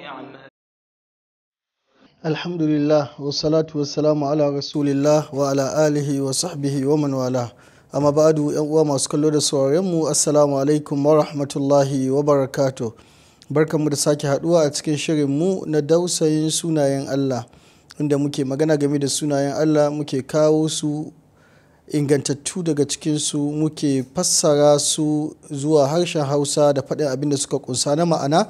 اعمل. Alhamdulillah wassalatu wassalamu ala rasulillah wa ala alihi wa sahbihi wa man wala. Amma ba'du yan uwa masu kallo da sauraren mu, assalamu alaikum wa rahmatullahi wa barakatuh. Barkanmu da sake haduwa a cikin shirin mu na dausayin sunayen Allah, inda muke magana game da sunayen Allah, muke kawo su ingantattu daga cikin su, muke fassara su zuwa harshen Hausa da faɗin abin da suka kunsa na ma'ana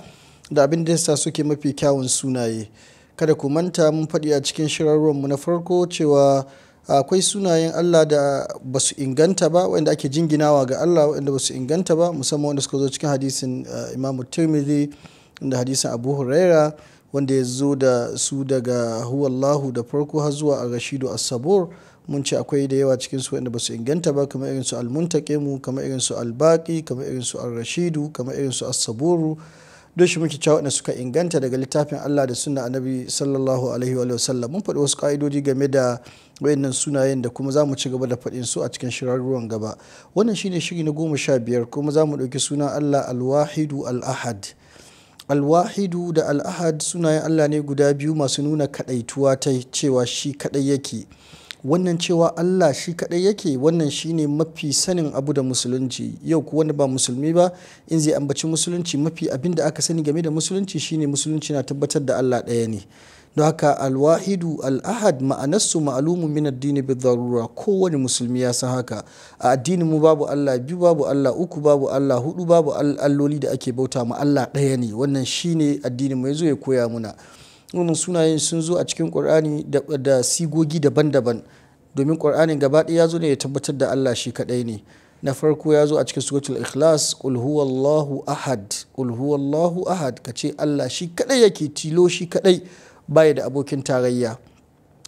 da abin da yasa suke mafi kyawun sunaye. Kada ku manta mun faɗi a cikin shirarwarmu na farko cewa akwai sunayen Allah da ba su inganta ba, wanda ake jinginawa ga Allah, wanda ba su inganta ba, musamman wanda suka zo cikin hadisin Imam Tirmidhi da hadisin Abu Huraira, wanda ya zo da su daga huwallahu da farko har zuwa ar-rashidu as-sabur. Mun ce akwai da yawa cikin su wanda ba su inganta ba, kamar irin su al-muntaqimu, kamar irin su al-baqi, kamar irin su ar-rashidu, kamar irin su as-saburu. Don shi muke cewa waɗanda suka inganta daga littafin Allah da sunna annabi sallallahu alaihi wa sallam. Mun faɗi wasu ƙa'idodi game da wayannan sunayen da kuma za mu ci gaba da faɗin su a cikin shirarruwan gaba. Wannan shine shiri na 15 kuma za mu ɗauki sunan Allah al-wahidu al-ahad. Al-wahidu da al-ahad sunayen Allah ne guda biyu masu nuna kaɗaituwa ta cewa shi kaɗai yake. Wannan cewa Allah shi kaɗai yake, wannan shine mafi sanin abu da musulunci. Yau ku wanda ba musulmi ba, in zai ambaci musulunci, mafi abin da aka sani game da musulunci shine musulunci na tabbatar da Allah ɗaya ne. Don haka alwahidu al'ahad ma'anarsu ma'alumun min addini bi darura, kowane musulmi ya san haka. A addinin mu babu Allah biyu, babu Allah uku, babu Allah hudu, babu alloli da ake bauta ma, Allah ɗaya ne. Wannan shine addinin mu yazo ya koya muna. Wannan sunayen sun zo a cikin Qur'ani da sigogi daban-daban, domin Qur'anin gaba ɗaya ya zo ne ya tabbatar da Allah shi kaɗai ne. Na farko ya zo a cikin suratul Ikhlas, qul huwallahu ahad, qul huwallahu ahad, kace Allah shi kaɗai yake, tilo shi kaɗai, baya da abokin tarayya.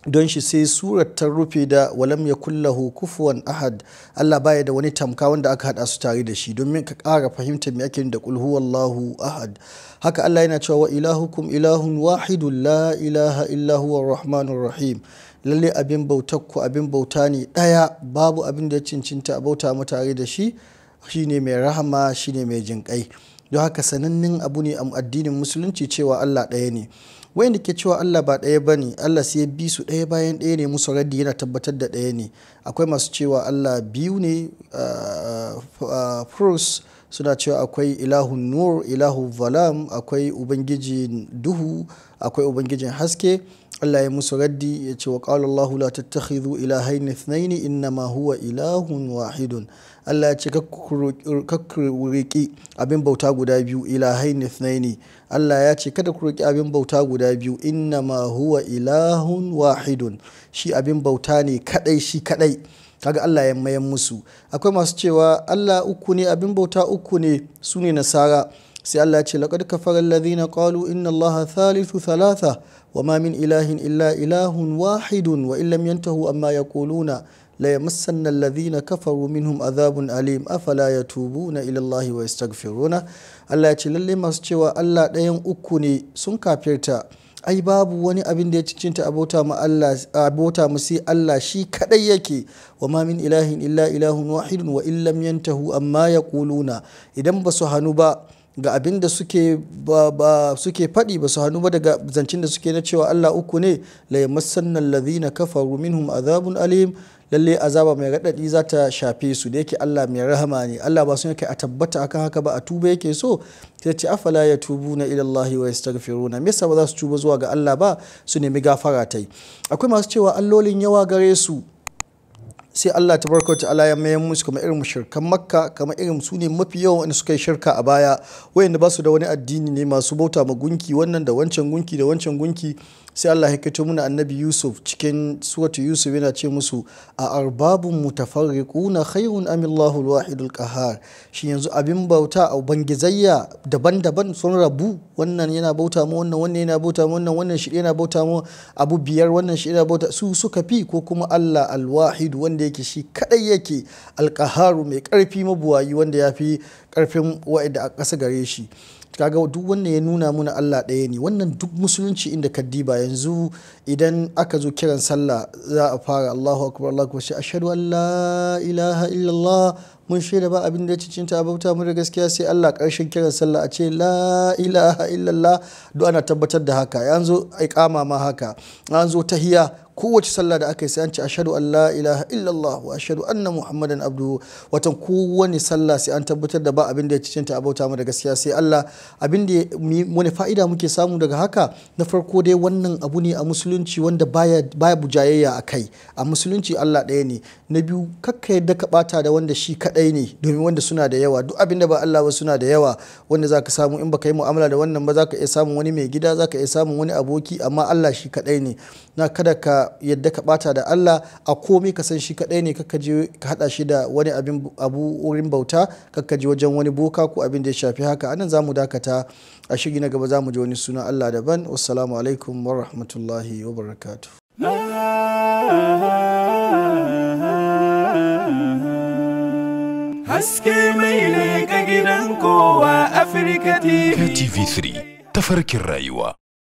Don shi sai surar ta rufe da walam yakul lahu kufuwan ahad, Allah baya da wani tamka wanda aka hada su tare da shi, domin ka ƙara fahimtar me ake da qul huwallahu ahad. Haka Allah yana cewa wa ilahukum ilahun wahidun la ilaha illa huwa rahmanur rahim. Lalle abin bautakku abin bauta ne ɗaya, babu abin da ya cincinta a bauta mu tare da shi, shine mai rahama, shine mai jinƙai. Don haka sanannen abu ne a addinin musulunci cewa Allah ɗaya ne. Wayanda ke cewa Allah ba ɗaya ba ne, Allah sai ya bi su ɗaya bayan ɗaya ne musu raddi, yana tabbatar da ɗaya ne. Akwai masu cewa Allah biyu ne, Furs suna cewa akwai ilahun nur, ilahun zalam, akwai ubangijin duhu, akwai ubangijin haske. Allah ya musu raddi ya ce wa qala Allahu la tattakhidhu ilahayn ithnayn innama huwa ilahun wahidun. Allah ya ce kakku riƙi abin bauta guda biyu, ilahayn ithnayn. Allah ya ce kada ku riƙi abin bauta guda biyu, innama huwa ilahun wahidun. Shi abin bauta ne kadai, shi kadai. Kaga Allah ya mayan musu. Akwai masu cewa Allah uku ne, abin bauta uku ne, su ne Nasara. Sai Allah ya ce laqad kafara alladhina qalu inna Allaha thalithu thalatha wama min ilahin illa ilahun wahidun wa illam yantahu amma yaquluna la yamassanna alladhina kafaru minhum adhabun alim afala yatubuna ila Allahi wa yastaghfiruna. Allah ya ce lalle masu cewa Allah ɗayan uku ne sun kafirta. Ai babu wani abin da ya cincinta abota ma Allah, abota mu sai Allah shi kadai yake. Wa ma min ilahin illa ilahun wahidun wa illam yantahu amma yaquluna. Idan ba su hanu ba ga abin da suke faɗi, ba su hannu ba daga zancin da suke na cewa Allah uku ne, la yamassanna alladhina kafaru minhum adhabun alim, lalle azaba mai raɗaɗi za ta shafe su. Da yake Allah mai rahama ne, Allah ba sun yake a tabbata akan haka ba, a tuba yake so. Sai ce afala yatubuna ila Allahi wa yastaghfiruna, me yasa ba za su tuba zuwa ga Allah ba su nemi gafara tai. Akwai masu cewa allolin yawa gare su, sai Allah tabaraka ta'ala ya mayan musu kamar irin mushrikan Makka, kamar irin su ne mafi yawan wanda suka yi shirka a baya, wayanda ba su da wani addini ne, masu bauta ma gunki, wannan da wancan gunki da wancan gunki. Sai Allah ya kaito muna annabi Yusuf cikin suratu Yusuf, yana ce musu a arbabun mutafarriquna khayrun am Allahu al-wahidul qahhar. Shi yanzu abin bauta a bangizayya daban-daban sun rabu, wannan yana bauta mu wannan, wannan yana bauta mu wannan, wannan shi yana bauta mu abu biyar, wannan shi yana bauta su suka fi, ko kuma Allah al-wahid wanda yake shi kadai yake, al-qahharu mai karfi mabuwayi wanda yafi karfin wa'ida a ƙasa gare shi. Kaga duk wannan ya nuna muna Allah ɗaya ne. Wannan duk musulunci inda ka diba yanzu, idan aka zo kiran sallah za a fara Allahu akbar Allahu akbar, ashhadu an la ilaha illallah mun shaida ba abin da ya cincinta a bauta mu da gaskiya sai Allah. Karshen kiran sallah a ce la ilaha illallah, duk ana tabbatar da haka. Yanzu iqama ma haka, an zo tahiyya kowace sallah da aka yi sai an ce ashhadu an la ilaha illallah wa ashhadu anna muhammadan abduhu. Watan kowane sallah sai an tabbatar da ba abin da ya cincinta a bauta mu da gaskiya sai Allah. Abin da wani fa'ida muke samu daga haka, na farko dai wannan abu ne a musulunci wanda baya bujayayya a kai. A musulunci Allah ɗaya ne. Na biyu, kakka yadda ka bata da wanda shi kadai ne, domin wanda suna da yawa. Duk abin da ba Allah ba suna da yawa, wanda zaka samu in baka yi mu'amala da wannan ba zaka iya samun wani mai gida, zaka iya samun wani aboki, amma Allah shi kadai ne. Na kada ka yadda ka bata da Allah a komai, ka san shi kadai ne. Kakka je ka hada shi da wani abu wurin bauta, kakka je wajen wani boka ko abin da ya shafi haka. Anan zamu dakata, a shiri na gaba zamu ji wani suna Allah daban. Wassalamu alaikum wa rahmatullahi wa barakatuh. Haske mai leƙa gidan kowa Afirka TV. KTV3 tafarkin rayuwa.